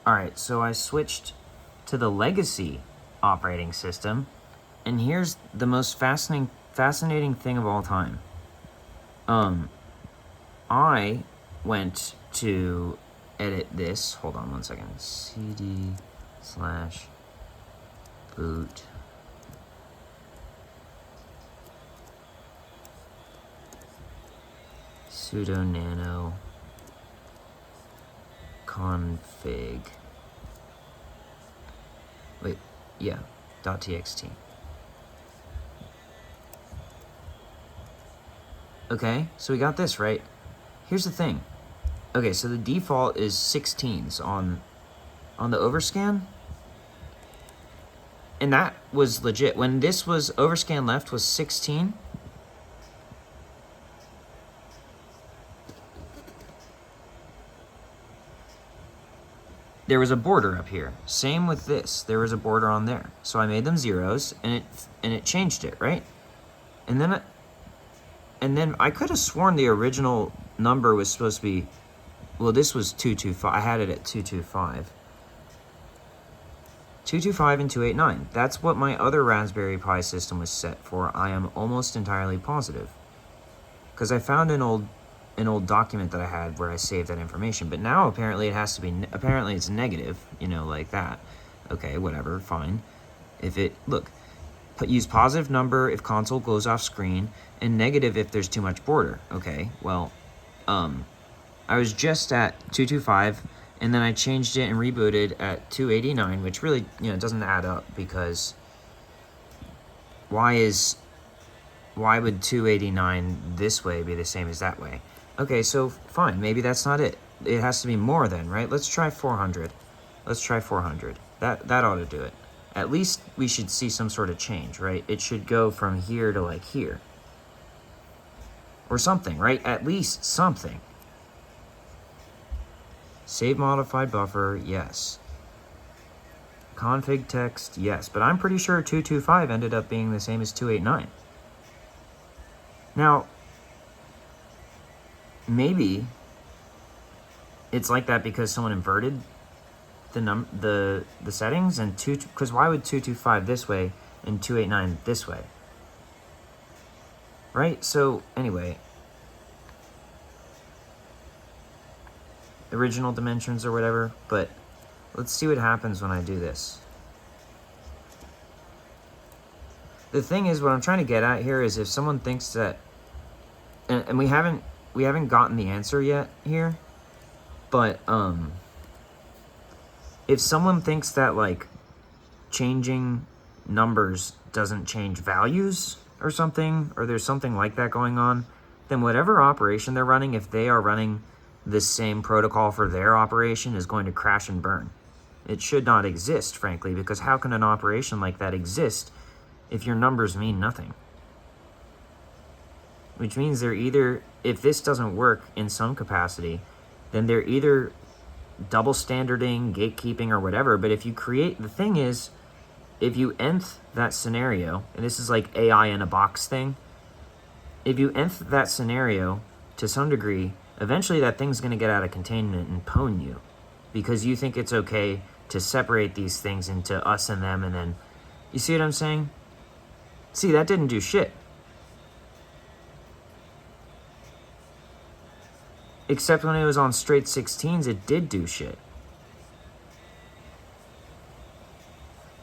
All right, so I switched to the legacy operating system, and here's the most fascinating thing of all time. I went to edit this. Hold on one second. cd/boot sudo nano config. Wait, yeah, .txt. Okay, so we got this, right? Here's the thing. Okay, so the default is 16s on the overscan. And that was legit. When this was overscan left was 16. There was a border up here. Same with this. There was a border on there. So I made them zeros, and it changed it, right? And then I could have sworn the original number was supposed to be, well, this was 225. I had it at 225. 225 and 289. That's what my other Raspberry Pi system was set for. I am almost entirely positive. Because I found an old document that I had where I saved that information, but now apparently it has to be, apparently it's negative, you know, like that. Okay, whatever, fine. If it, look, use positive number if console goes off screen, and negative if there's too much border. Okay, well, I was just at 225, and then I changed it and rebooted at 289, which really, you know, doesn't add up, because why would 289 this way be the same as that way? Okay, so fine, maybe that's not it. It has to be more then, right? Let's try 400. Let's try 400. That ought to do it. At least we should see some sort of change, right? It should go from here to like here. Or something, right? At least something. Save modified buffer, yes. Config text, yes. But I'm pretty sure 225 ended up being the same as 289. Now, maybe it's like that because someone inverted the settings, and because why would 225 this way and 289 this way? Right? So anyway, original dimensions or whatever, but let's see what happens when I do this. The thing is, what I'm trying to get at here is if someone thinks that, and we haven't gotten the answer yet here, but if someone thinks that like changing numbers doesn't change values or something, or there's something like that going on, then whatever operation they're running, if they are running the same protocol for their operation, is going to crash and burn. It should not exist, frankly, because how can an operation like that exist if your numbers mean nothing? Which means they're either, if this doesn't work in some capacity, then they're either double standarding, gatekeeping, or whatever. But if you create, the thing is, if you nth that scenario, and this is like AI in a box thing, if you nth that scenario to some degree, eventually that thing's going to get out of containment and pwn you, because you think it's okay to separate these things into us and them, and then, you see what I'm saying? See, that didn't do shit. Except when it was on straight 16s, it did do shit.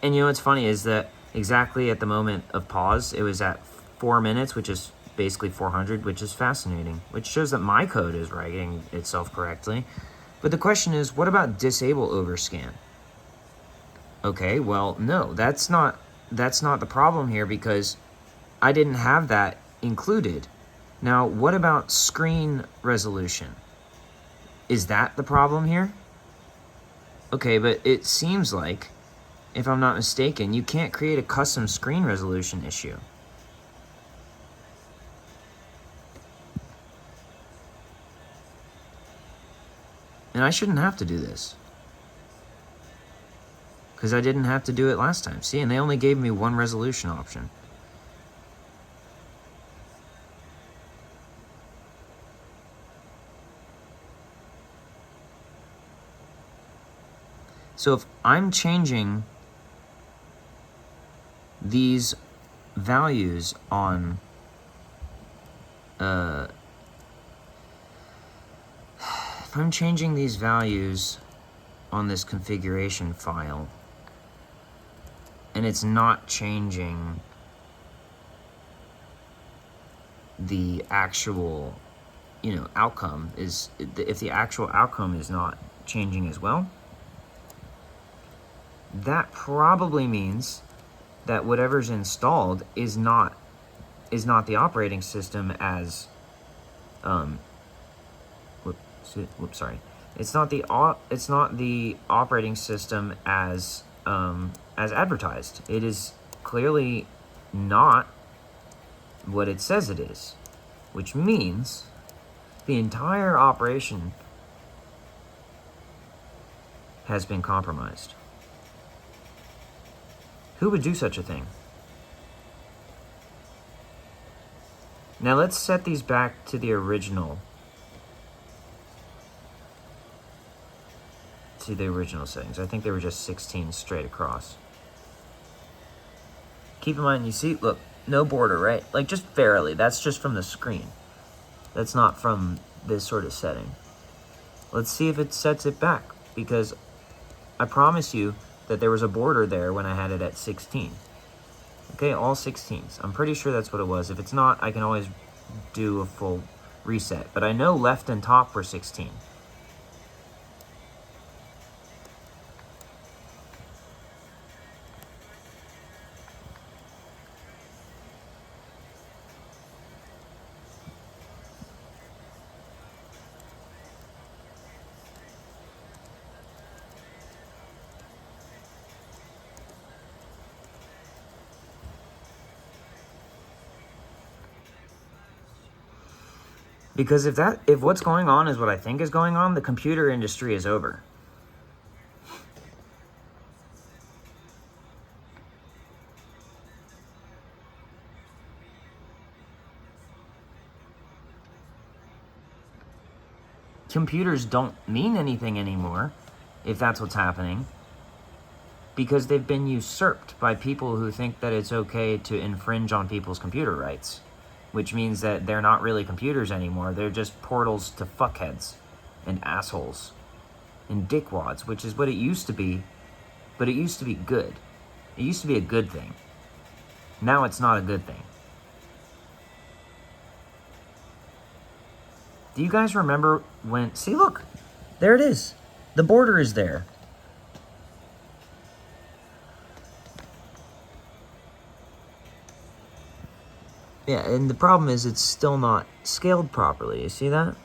And you know what's funny is that exactly at the moment of pause, it was at 4 minutes, which is basically 400, which is fascinating, which shows that my code is writing itself correctly. But the question is, what about disable overscan? Okay, well, no, that's not the problem here, because I didn't have that included. Now, what about screen resolution? Is that the problem here? Okay, but it seems like, if I'm not mistaken, you can't create a custom screen resolution issue. And I shouldn't have to do this, because I didn't have to do it last time. See, and they only gave me one resolution option. So if I'm changing these values on if I'm changing these values on this configuration file and it's not changing the actual, outcome, if the actual outcome is not changing as well, that probably means that whatever's installed is not the operating system as sorry. It's not the operating system as advertised. It is clearly not what it says it is, which means the entire operation has been compromised. Who would do such a thing? Now let's set these back to the original settings. I think they were just 16 straight across. Keep in mind, you see, look, no border, right? Like, just barely. That's just from the screen. That's not from this sort of setting. Let's see if it sets it back, because I promise you that there was a border there when I had it at 16. Okay, all 16s. I'm pretty sure that's what it was. If it's not, I can always do a full reset. But I know left and top were 16. Because if what's going on is what I think is going on, the computer industry is over. Computers don't mean anything anymore, if that's what's happening, because they've been usurped by people who think that it's okay to infringe on people's computer rights. Which means that they're not really computers anymore. They're just portals to fuckheads and assholes and dickwads, which is what it used to be, but it used to be good. It used to be a good thing. Now it's not a good thing. Do you guys remember when... See, look, there it is. The border is there. Yeah, and the problem is it's still not scaled properly. You see that?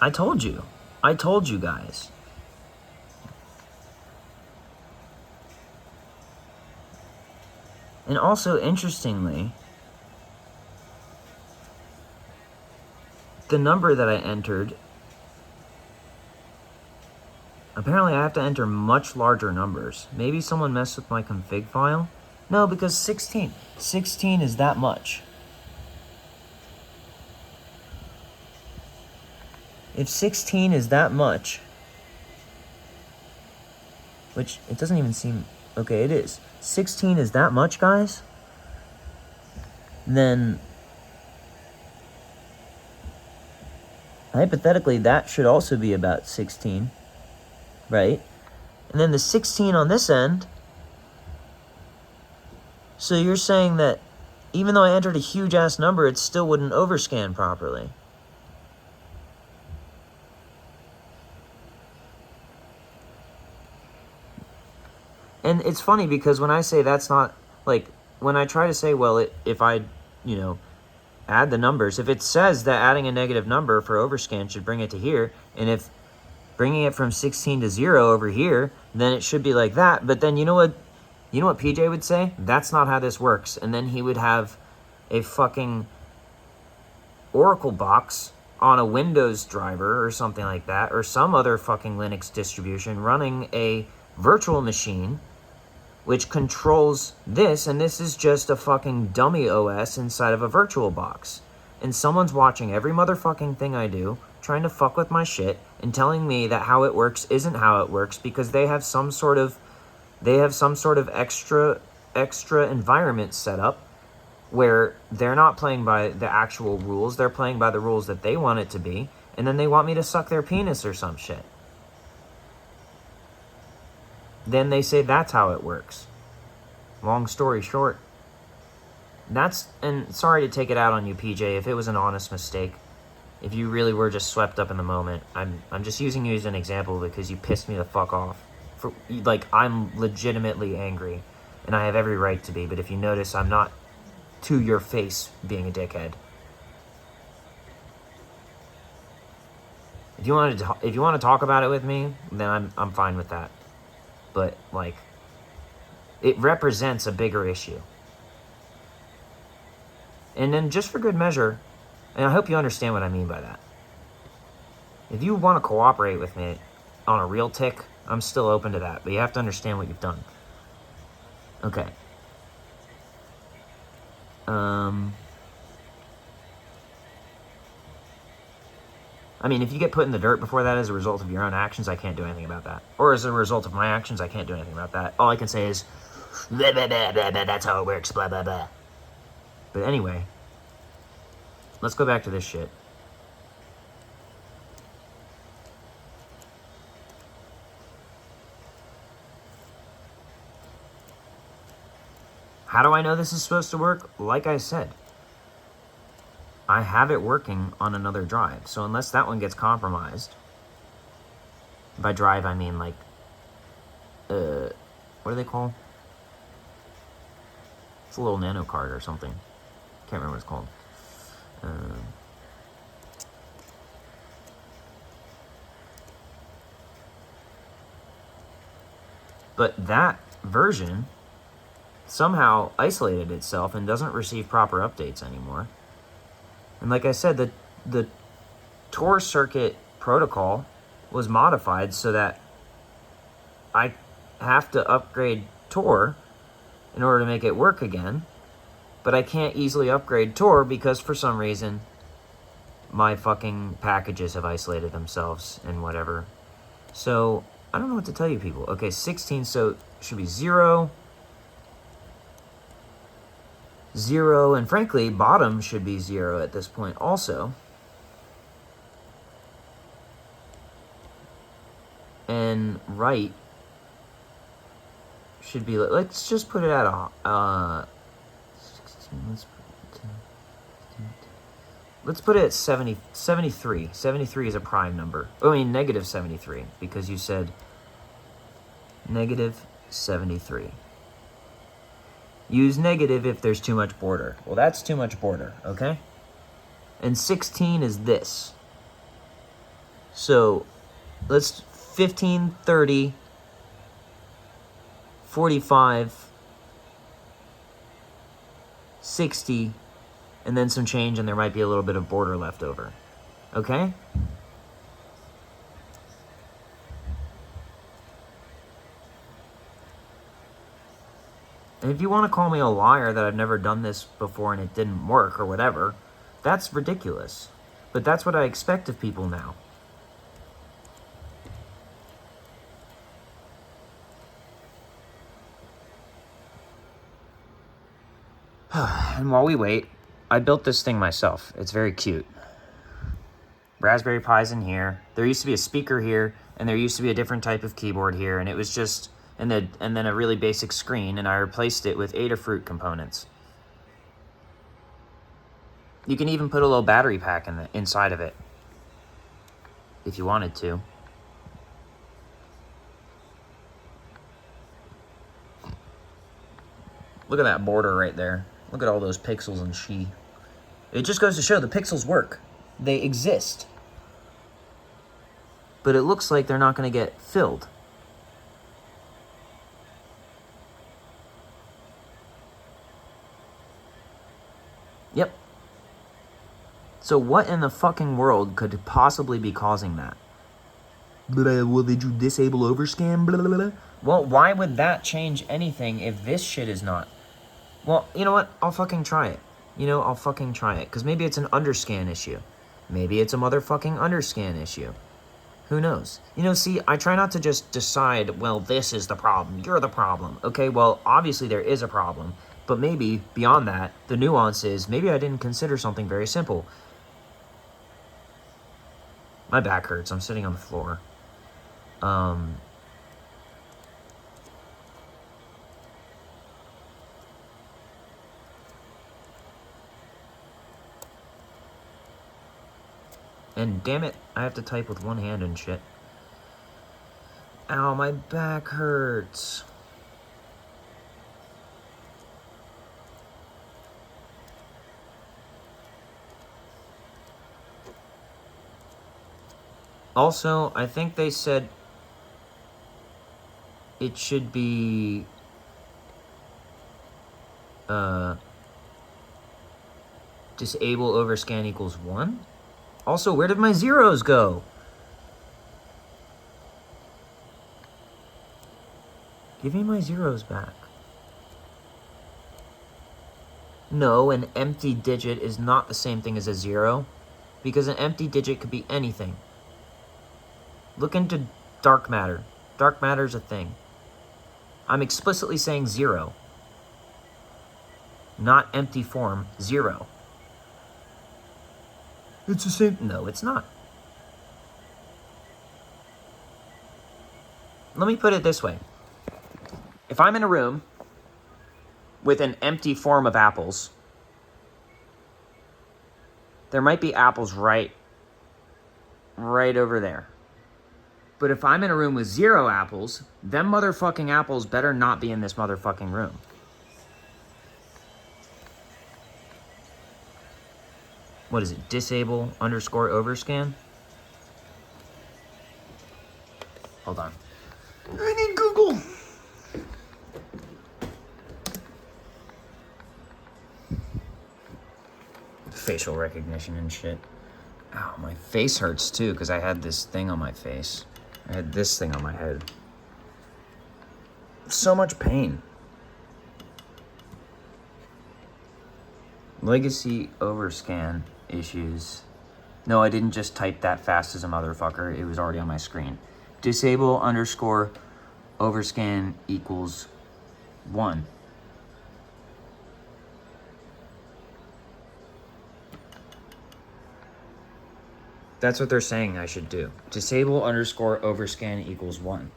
I told you. I told you guys. And also, interestingly, the number that I entered, apparently I have to enter much larger numbers. Maybe someone messed with my config file? No, because 16 is that much. If 16 is that much, which it doesn't even seem... Okay, it is. 16 is that much, guys? Then... hypothetically, that should also be about 16, right? And then the 16 on this end. So you're saying that even though I entered a huge-ass number, it still wouldn't overscan properly. And it's funny because when I say that's not, like, when I try to say, well, if I, add the numbers. If it says that adding a negative number for overscan should bring it to here, and if bringing it from 16 to 0 over here, then it should be like that. But then you know what PJ would say? That's not how this works. And then he would have a fucking Oracle box on a Windows driver or something like that, or some other fucking Linux distribution running a virtual machine which controls this, and this is just a fucking dummy OS inside of a virtual box. And someone's watching every motherfucking thing I do, trying to fuck with my shit, and telling me that how it works isn't how it works because they have some sort of extra environment set up where they're not playing by the actual rules, they're playing by the rules that they want it to be, and then they want me to suck their penis or some shit. Then they say that's how it works. Long story short. And sorry to take it out on you, PJ, if it was an honest mistake. If you really were just swept up in the moment. I'm just using you as an example because you pissed me the fuck off. I'm legitimately angry, and I have every right to be, but if you notice, I'm not to your face being a dickhead. If you want to talk about it with me, then I'm fine with that. But like, it represents a bigger issue. And then just for good measure, and I hope you understand what I mean by that. If you want to cooperate with me on a real tick, I'm still open to that, but you have to understand what you've done. Okay. I mean, if you get put in the dirt before that as a result of your own actions, I can't do anything about that. Or as a result of my actions, I can't do anything about that. All I can say is, blah, blah, blah, blah, blah, that's how it works, blah, blah, blah. But anyway, let's go back to this shit. How do I know this is supposed to work? Like I said, I have it working on another drive. So unless that one gets compromised, by drive I mean like, what do they call? It's a little nano card or something. Can't remember what it's called. But that version somehow isolated itself and doesn't receive proper updates anymore. And like I said, the Tor circuit protocol was modified so that I have to upgrade Tor in order to make it work again. But I can't easily upgrade Tor because for some reason my fucking packages have isolated themselves and whatever. So I don't know what to tell you people. Okay, 16, so it should be 0. 0, and frankly, bottom should be 0 at this point also. And right should be, let's just put it at a, 16, let's put it at 73. 73 is a prime number. I mean, negative 73, because you said negative 73. Use negative if there's too much border. Well, that's too much border, okay? And 16 is this. So, let's 15, 30, 45, 60, and then some change, and there might be a little bit of border left over. Okay? And if you want to call me a liar that I've never done this before and it didn't work or whatever, that's ridiculous. But that's what I expect of people now. And while we wait, I built this thing myself. It's very cute. Raspberry Pi's in here. There used to be a speaker here, and there used to be a different type of keyboard here, and it was just... And then a really basic screen, and I replaced it with Adafruit components. You can even put a little battery pack inside of it, if you wanted to. Look at that border right there. Look at all those pixels and she. It just goes to show the pixels work. They exist. But it looks like they're not going to get filled. Yep. So what in the fucking world could possibly be causing that? Well, did you disable overscan? Blah, blah, blah. Well, why would that change anything if this shit is not? Well, you know what? I'll fucking try it. I'll fucking try it. Because maybe it's an underscan issue. Maybe it's a motherfucking underscan issue. Who knows? See, I try not to just decide, well, this is the problem, you're the problem. Okay, well, obviously there is a problem. But maybe, beyond that, the nuance is, maybe I didn't consider something very simple. My back hurts. I'm sitting on the floor. And damn it, I have to type with one hand and shit. Ow, my back hurts. Also, I think they said it should be disable overscan equals 1. Also, where did my zeros go? Give me my zeros back. No, an empty digit is not the same thing as a 0, because an empty digit could be anything. Look into dark matter. Dark matter's a thing. I'm explicitly saying 0. Not empty form, 0. It's the same. No, it's not. Let me put it this way. If I'm in a room with an empty form of apples, there might be apples right over there. But if I'm in a room with 0 apples, them motherfucking apples better not be in this motherfucking room. What is it? Disable underscore overscan? Hold on. I need Google. Facial recognition and shit. Ow, my face hurts too because I had this thing on my face. I had this thing on my head. So much pain. Legacy overscan issues. No, I didn't just type that fast as a motherfucker. It was already on my screen. Disable underscore overscan equals 1. That's what they're saying I should do. Disable underscore overscan equals 1.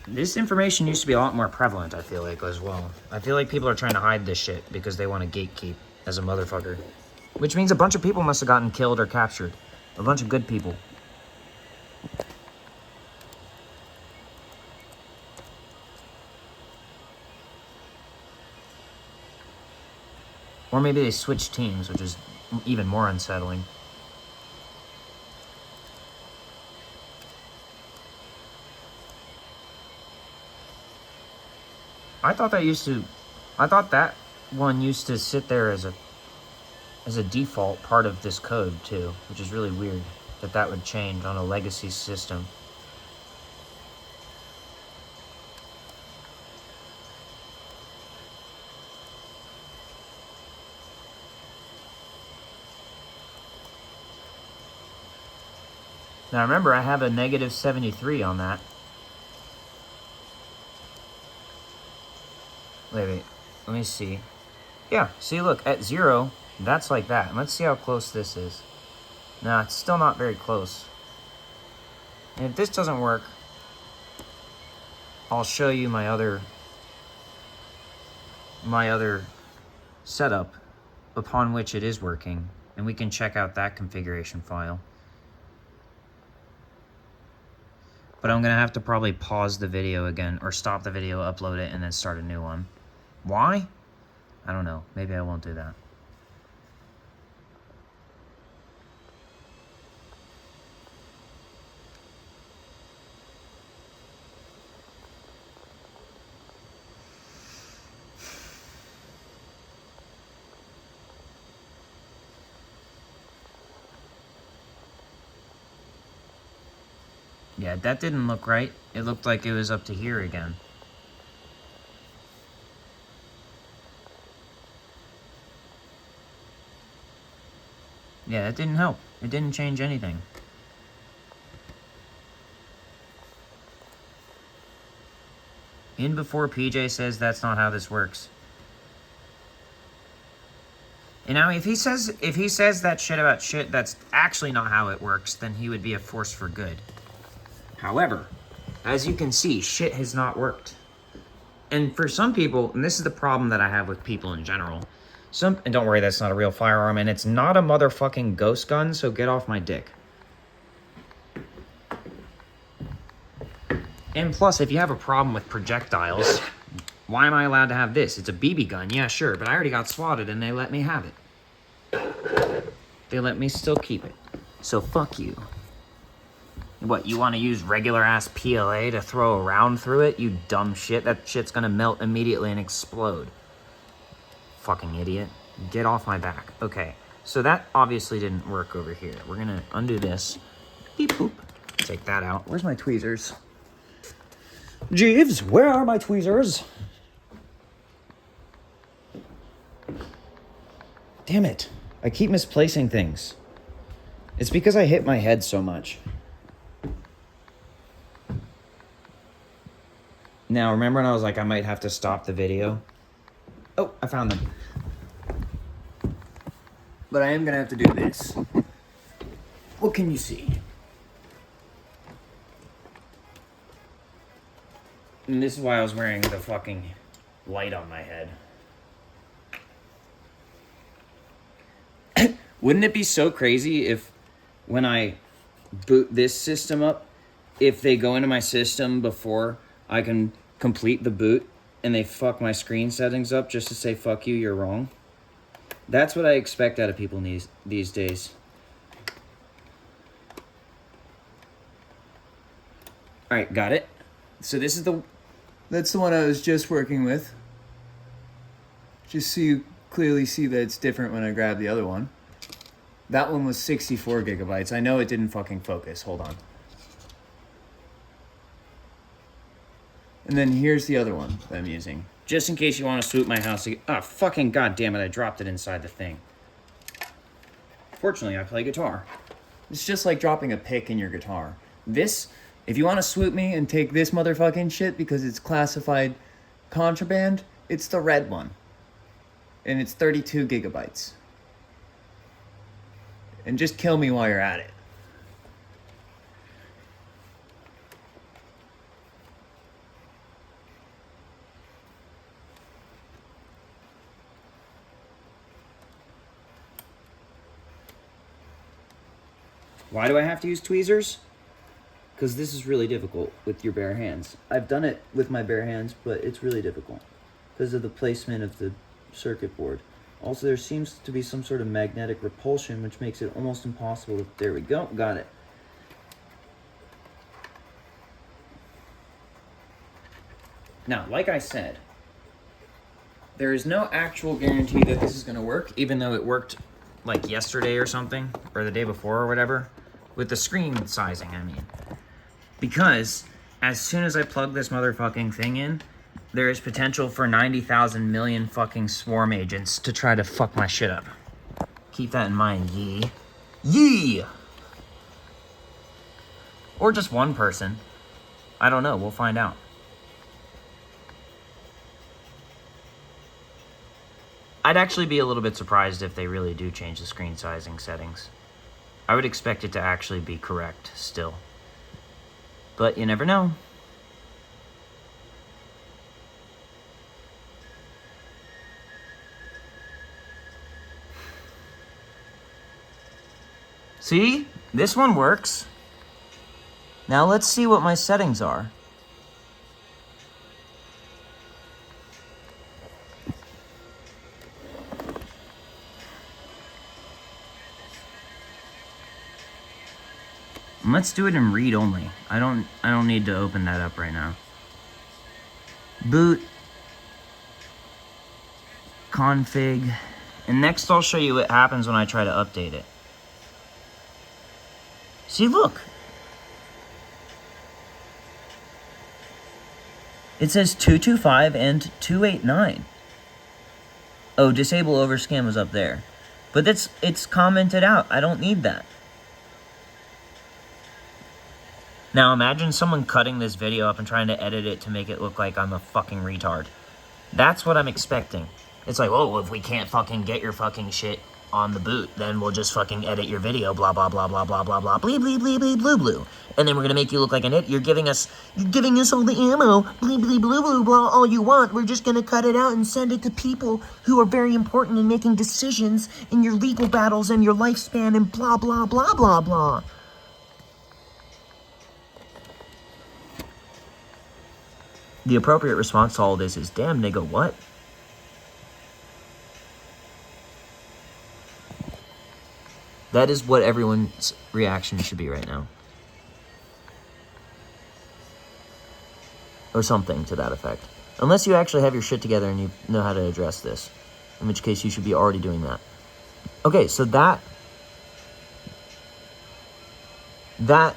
This information used to be a lot more prevalent, I feel like, as well. I feel like people are trying to hide this shit because they want to gatekeep as a motherfucker. Which means a bunch of people must have gotten killed or captured. A bunch of good people. Or maybe they switched teams, which is even more unsettling. I thought that one used to sit there as a default part of this code too, which is really weird that would change on a legacy system. Now remember, I have a negative 73 on that. Wait, let me see. Yeah, see, look, at 0, that's like that. And let's see how close this is. Nah, it's still not very close. And if this doesn't work, I'll show you my other setup upon which it is working, and we can check out that configuration file. But I'm gonna have to probably pause the video again, or stop the video, upload it, and then start a new one. Why? I don't know. Maybe I won't do that. Yeah, that didn't look right. It looked like it was up to here again. Yeah, that didn't help. It didn't change anything. In before PJ says that's not how this works. And now if he says that shit about shit that's actually not how it works, then he would be a force for good. However, as you can see, shit has not worked. And for some people, and this is the problem that I have with people in general, and don't worry, that's not a real firearm, and it's not a motherfucking ghost gun, so get off my dick. And plus, if you have a problem with projectiles, why am I allowed to have this? It's a BB gun, yeah, sure, but I already got swatted and they let me have it. They let me still keep it. So fuck you. What, you want to use regular-ass PLA to throw a round through it? You dumb shit. That shit's gonna melt immediately and explode. Fucking idiot. Get off my back. Okay, so that obviously didn't work over here. We're gonna undo this. Beep boop. Take that out. Where's my tweezers? Jeeves, where are my tweezers? Damn it. I keep misplacing things. It's because I hit my head so much. Now, remember when I was like, I might have to stop the video? Oh, I found them. But I am gonna have to do this. What can you see? And this is why I was wearing the fucking light on my head. Wouldn't it be so crazy if when I boot this system up, if they go into my system before I can complete the boot and they fuck my screen settings up just to say, fuck you, you're wrong? That's what I expect out of people these days. Alright, got it. So this is that's the one I was just working with. Just so you clearly see that it's different when I grab the other one. That one was 64 gigabytes. I know it didn't fucking focus. Hold on. And then here's the other one that I'm using. Just in case you want to swoop my house again. Oh, fucking goddamn it, I dropped it inside the thing. Fortunately, I play guitar. It's just like dropping a pick in your guitar. This, if you want to swoop me and take this motherfucking shit because it's classified contraband, it's the red one. And it's 32 gigabytes. And just kill me while you're at it. Why do I have to use tweezers? Because this is really difficult with your bare hands. I've done it with my bare hands, but it's really difficult because of the placement of the circuit board. Also, there seems to be some sort of magnetic repulsion, which makes it almost impossible. There we go, got it. Now, like I said, there is no actual guarantee that this is going to work, even though it worked like yesterday or something, or the day before or whatever, with the screen sizing, I mean. Because as soon as I plug this motherfucking thing in, there is potential for 90,000 million fucking swarm agents to try to fuck my shit up. Keep that in mind, ye. Yee! Or just one person. I don't know, we'll find out. I'd actually be a little bit surprised if they really do change the screen sizing settings. I would expect it to actually be correct still. But you never know. See? This one works. Now let's see what my settings are. Let's do it in read only. I don't need to open that up right now. Boot. Config. And next I'll show you what happens when I try to update it. See, look. It says 225 and 289. Oh, disable overscan was up there. But it's commented out. I don't need that. Now imagine someone cutting this video up and trying to edit it to make it look like I'm a fucking retard. That's what I'm expecting. It's like, oh, if we can't fucking get your fucking shit on the boot, then we'll just fucking edit your video, blah, blah, blah, blah, blah, blah, blah, blee, blee, blee, blee, blue, blue. And then we're gonna make you look like an idiot. You're giving us all the ammo, blee, blee, blue, blue, blah, all you want. We're just gonna cut it out and send it to people who are very important in making decisions in your legal battles and your lifespan and blah, blah, blah, blah, blah. The appropriate response to all this is, damn, nigga, what? That is what everyone's reaction should be right now. Or something to that effect. Unless you actually have your shit together and you know how to address this. In which case you should be already doing that. Okay, so that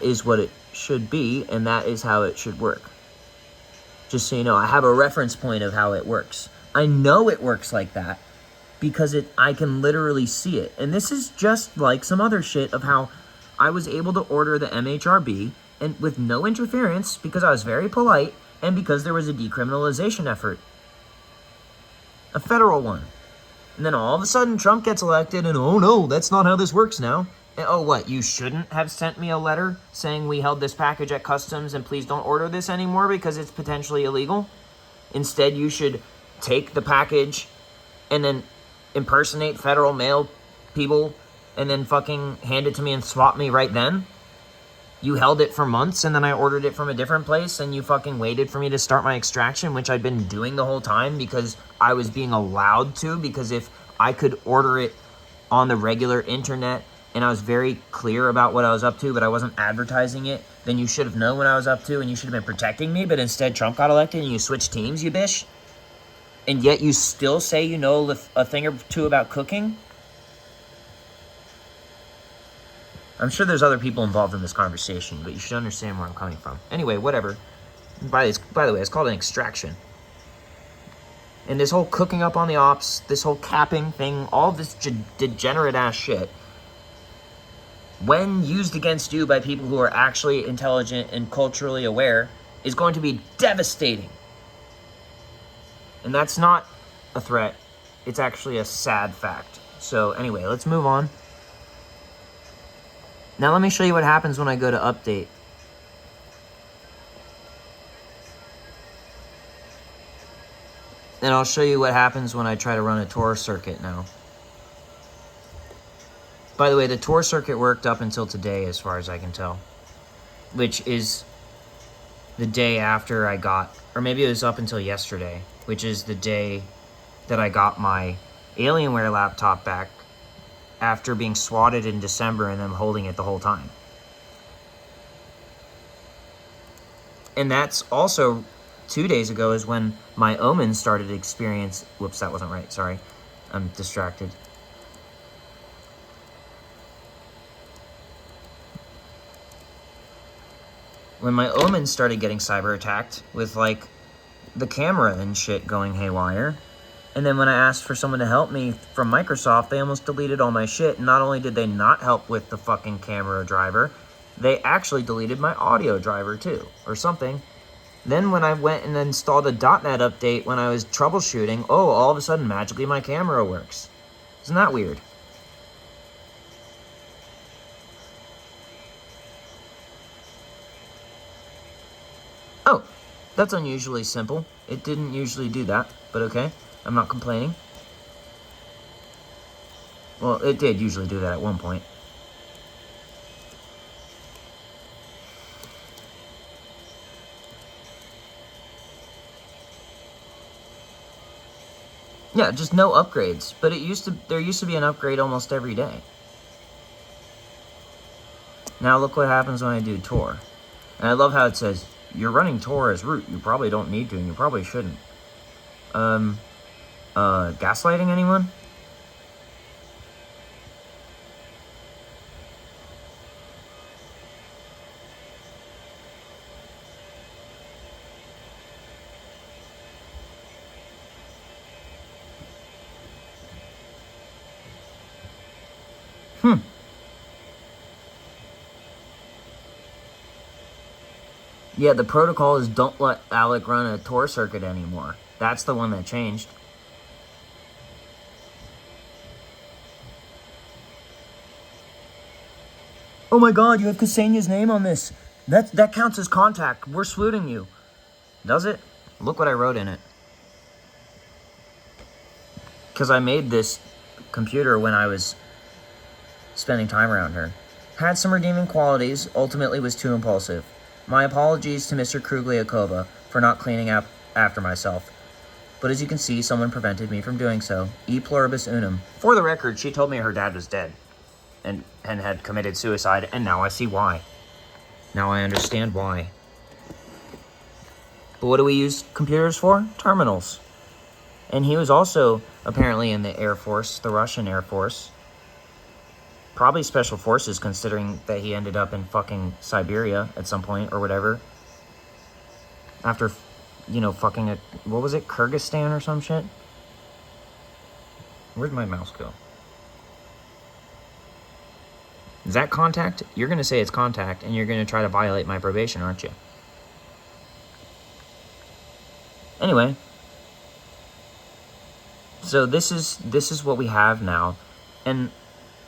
is what it should be, and that is how it should work. Just so you know, I have a reference point of how it works. I know it works like that because I can literally see it. And this is just like some other shit of how I was able to order the MHRB and with no interference because I was very polite and because there was a decriminalization effort. A federal one. And then all of a sudden Trump gets elected and oh no, that's not how this works now. And oh what, you shouldn't have sent me a letter saying we held this package at customs and please don't order this anymore because it's potentially illegal? Instead, you should take the package and then impersonate federal mail people and then fucking hand it to me and swap me right then? You held it for months and then I ordered it from a different place and you fucking waited for me to start my extraction, which I'd been doing the whole time because I was being allowed to, because if I could order it on the regular internet and I was very clear about what I was up to, but I wasn't advertising it, then you should have known what I was up to and you should have been protecting me, but instead Trump got elected and you switched teams, you bitch? And yet you still say you know a thing or two about cooking? I'm sure there's other people involved in this conversation, but you should understand where I'm coming from. Anyway, whatever. By the way, it's called an extraction. And this whole cooking up on the ops, this whole capping thing, all this degenerate ass shit, when used against you by people who are actually intelligent and culturally aware, is going to be devastating. And that's not a threat. It's actually a sad fact. So anyway, let's move on. Now let me show you what happens when I go to update. And I'll show you what happens when I try to run a Tor circuit now. By the way, the Tor circuit worked up until today, as far as I can tell. Which is the day after I got, or maybe it was up until yesterday, which is the day that I got my Alienware laptop back after being swatted in December and them holding it the whole time. And that's also 2 days ago is when my Omen started to experience... Whoops, that wasn't right. Sorry. I'm distracted. When my Omen started getting cyber attacked with, like, the camera and shit going haywire. And then when I asked for someone to help me from Microsoft, they almost deleted all my shit. And not only did they not help with the fucking camera driver, they actually deleted my audio driver too, or something. Then when I went and installed a .NET update when I was troubleshooting, oh, all of a sudden, magically my camera works. Isn't that weird? Oh, that's unusually simple. It didn't usually do that, but okay. I'm not complaining. Well, it did usually do that at one point. Yeah, just no upgrades. But there used to be an upgrade almost every day. Now look what happens when I do Tor. And I love how it says, you're running Tor as root. You probably don't need to, and you probably shouldn't. Gaslighting anyone? Yeah, the protocol is don't let Alec run a Tor circuit anymore. That's the one that changed. Oh my god, you have Ksenia's name on this. That counts as contact. We're swooting you. Does it? Look what I wrote in it. Because I made this computer when I was spending time around her. Had some redeeming qualities, ultimately was too impulsive. My apologies to Mr. Krugliakova for not cleaning up after myself. But as you can see, someone prevented me from doing so. E pluribus unum. For the record, she told me her dad was dead. And had committed suicide, and now I see why. Now I understand why. But what do we use computers for? Terminals. And he was also apparently in the Air Force, the Russian Air Force. Probably Special Forces, considering that he ended up in fucking Siberia at some point, or whatever. After, fucking what was it, Kyrgyzstan or some shit? Where'd my mouse go? Is that contact? You're going to say it's contact, and you're going to try to violate my probation, aren't you? Anyway. So this is what we have now. And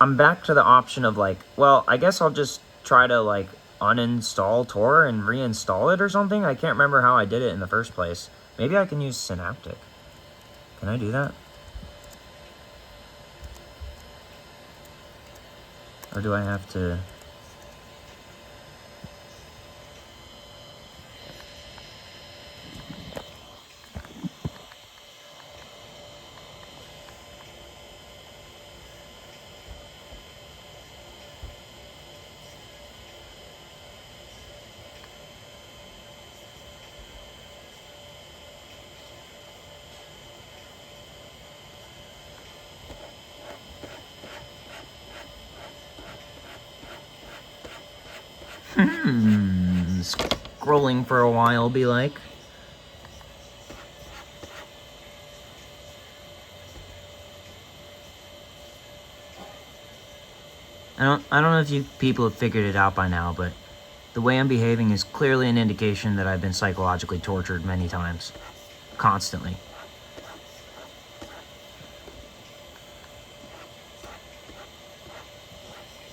I'm back to the option of well, I guess I'll just try to uninstall Tor and reinstall it or something. I can't remember how I did it in the first place. Maybe I can use Synaptic. Can I do that? Or do I have to... Scrolling for a while, be like. I don't know if you people have figured it out by now, but the way I'm behaving is clearly an indication that I've been psychologically tortured many times. Constantly.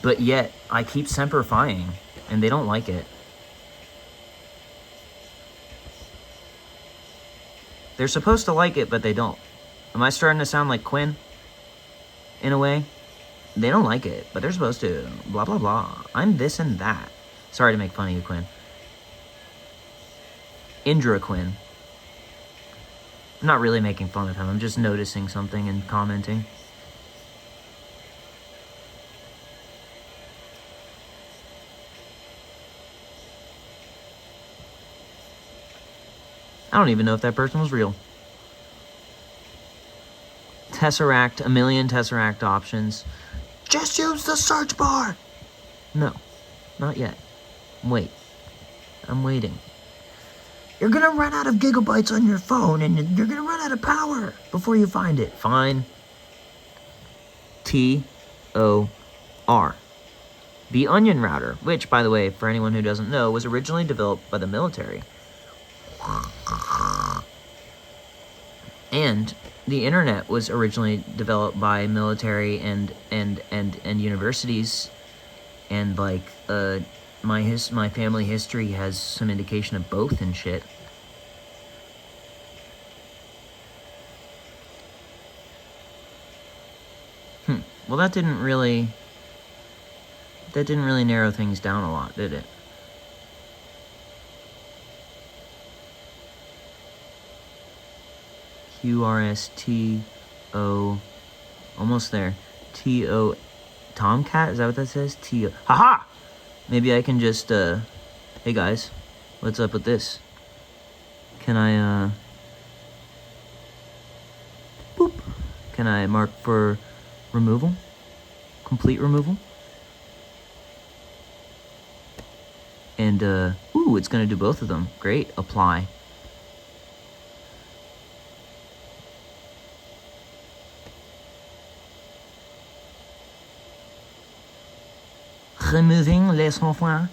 But yet, I keep semperfying, and they don't like it. They're supposed to like it, but they don't. Am I starting to sound like Quinn? In a way? They don't like it, but they're supposed to. Blah, blah, blah. I'm this and that. Sorry to make fun of you, Quinn. Indra Quinn. I'm not really making fun of him. I'm just noticing something and commenting. I don't even know if that person was real. Tesseract, a million Tesseract options. Just use the search bar! No, not yet. Wait. I'm waiting. You're gonna run out of gigabytes on your phone, and you're gonna run out of power before you find it. Fine. T-O-R. The Onion Router, which, by the way, for anyone who doesn't know, was originally developed by the military. And the internet was originally developed by military and universities, and my family history has some indication of both and shit. Well, that didn't really narrow things down a lot, did it? QRSTO, almost there. TO, Tomcat, is that what that says? TO, haha! Maybe I can just, hey guys, what's up with this? Can I, boop. Can I mark for removal? Complete removal? And, ooh, it's gonna do both of them. Great, apply. removing les enfants.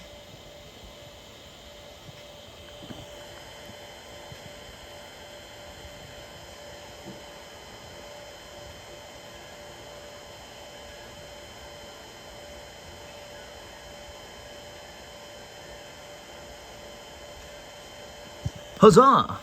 Huzzah!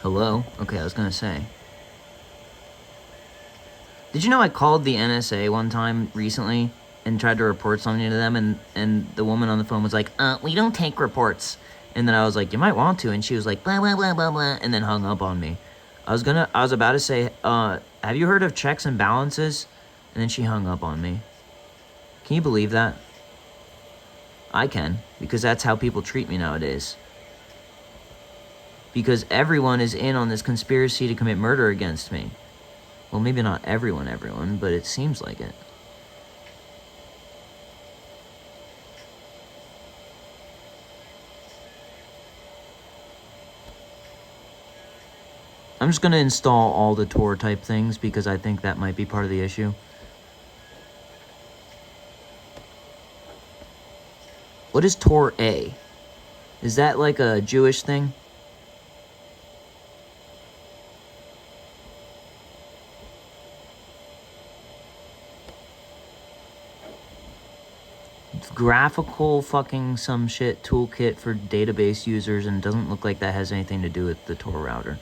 Hello? Okay, I was gonna say. Did you know I called the NSA one time recently and tried to report something to them, and the woman on the phone was like, we don't take reports. And then I was like, you might want to, and she was like, blah, blah, blah, blah, blah, and then hung up on me. I was about to say, have you heard of checks and balances? And then she hung up on me. Can you believe that? I can, because that's how people treat me nowadays. Because everyone is in on this conspiracy to commit murder against me. Well, maybe not everyone, but it seems like it. I'm just going to install all the Tor type things because I think that might be part of the issue. What is Tor A? Is that like a Jewish thing? Graphical fucking some shit toolkit for database users, and it doesn't look like that has anything to do with the Tor router.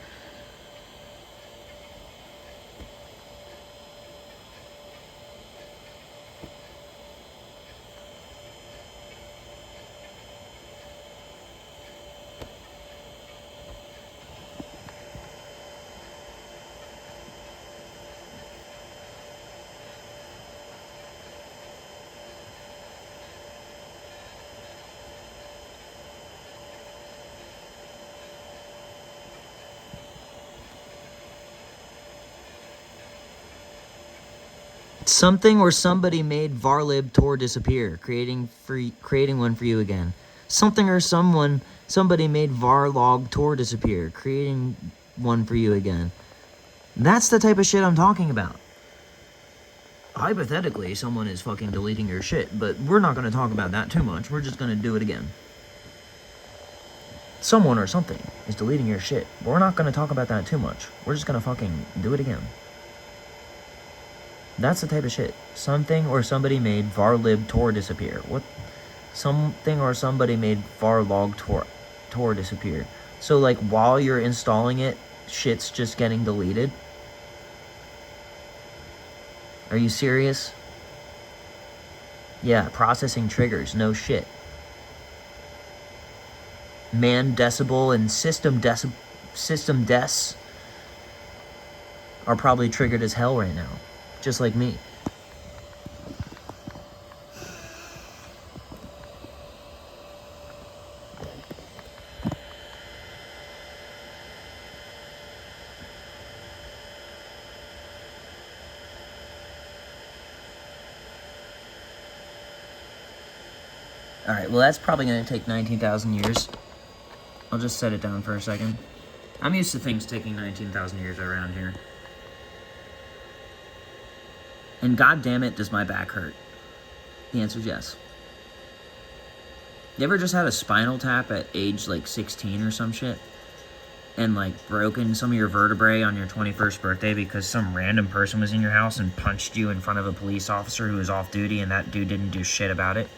Something or somebody made varlib Tor disappear, creating one for you again. Something or somebody made varlog Tor disappear, creating one for you again. That's the type of shit I'm talking about. Hypothetically, someone is fucking deleting your shit, but we're not going to talk about that too much. We're just going to do it again. Someone or something is deleting your shit. We're not going to talk about that too much. We're just going to fucking do it again. That's the type of shit. Something or somebody made varlib Tor disappear. What? Something or somebody made varlog Tor disappear. So, like, while you're installing it, shit's just getting deleted? Are you serious? Yeah, processing triggers. No shit. Man decibel and system des are probably triggered as hell right now. Just like me. Alright, well that's probably going to take 19,000 years. I'll just set it down for a second. I'm used to things taking 19,000 years around here. And god damn it, does my back hurt? The answer is yes. You ever just had a spinal tap at age like 16 or some shit? And like broken some of your vertebrae on your 21st birthday because some random person was in your house and punched you in front of a police officer who was off duty and that dude didn't do shit about it?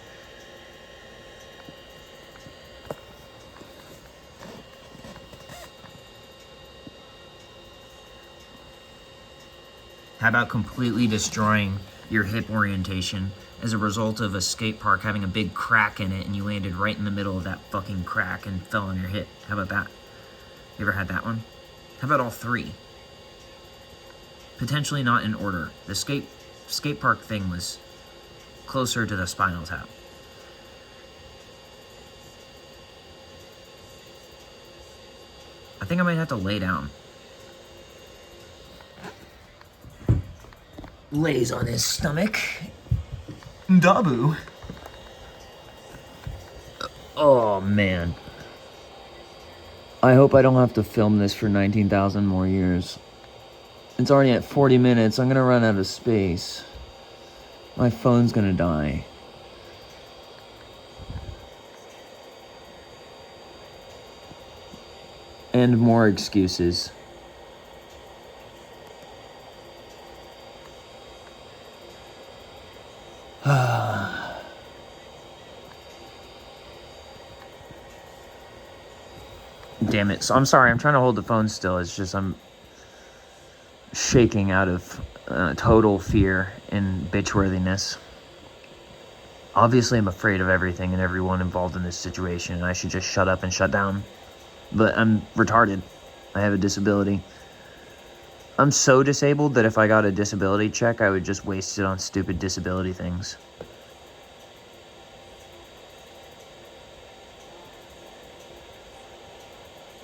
How about completely destroying your hip orientation as a result of a skate park having a big crack in it and you landed right in the middle of that fucking crack and fell on your hip? How about that? You ever had that one? How about all three? Potentially not in order. The skate park thing was closer to the spinal tap. I think I might have to lay down. lays on his stomach. Dabu. Oh, man. I hope I don't have to film this for 19,000 more years. It's already at 40 minutes. I'm gonna run out of space. My phone's gonna die. And more excuses. Damn it. So I'm sorry, I'm trying to hold the phone still. It's just I'm shaking out of total fear and bitchworthiness. Obviously, I'm afraid of everything and everyone involved in this situation, and I should just shut up and shut down. But I'm retarded. I have a disability. I'm so disabled that if I got a disability check, I would just waste it on stupid disability things.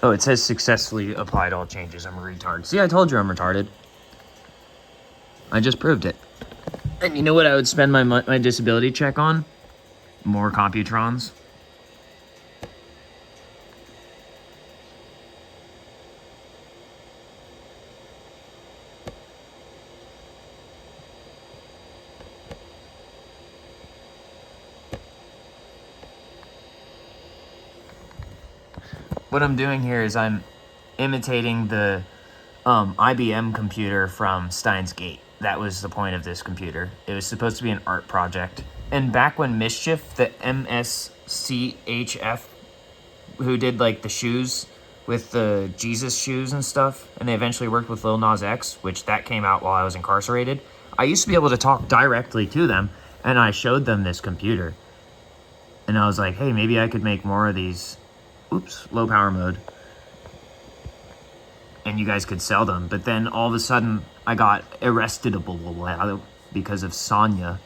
Oh, it says successfully applied all changes. I'm a retard. See, I told you I'm retarded. I just proved it. And you know what I would spend my disability check on? More Computrons. What I'm doing here is I'm imitating the IBM computer from Steins Gate. That was the point of this computer. It was supposed to be an art project. And back when Mischief, the MSCHF, who did like the shoes with the Jesus shoes and stuff, and they eventually worked with Lil Nas X, which that came out while I was incarcerated, I used to be able to talk directly to them, and I showed them this computer. And I was like, hey, maybe I could make more of these. Oops, low power mode. And you guys could sell them. But then all of a sudden, I got arrested because of Sonya.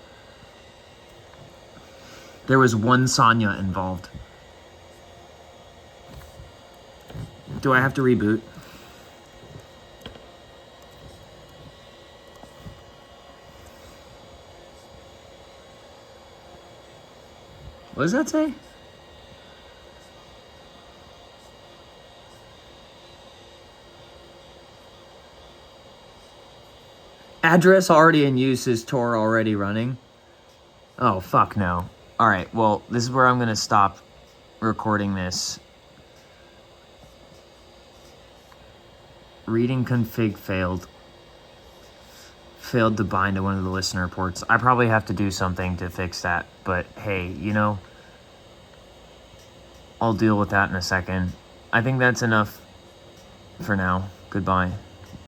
There was one Sonya involved. Do I have to reboot? What does that say? Address already in use. Is Tor already running? Oh, fuck no. Alright, well, this is where I'm gonna stop recording this. Reading config failed. Failed to bind to one of the listener ports. I probably have to do something to fix that, but hey, you know, I'll deal with that in a second. I think that's enough for now. Goodbye.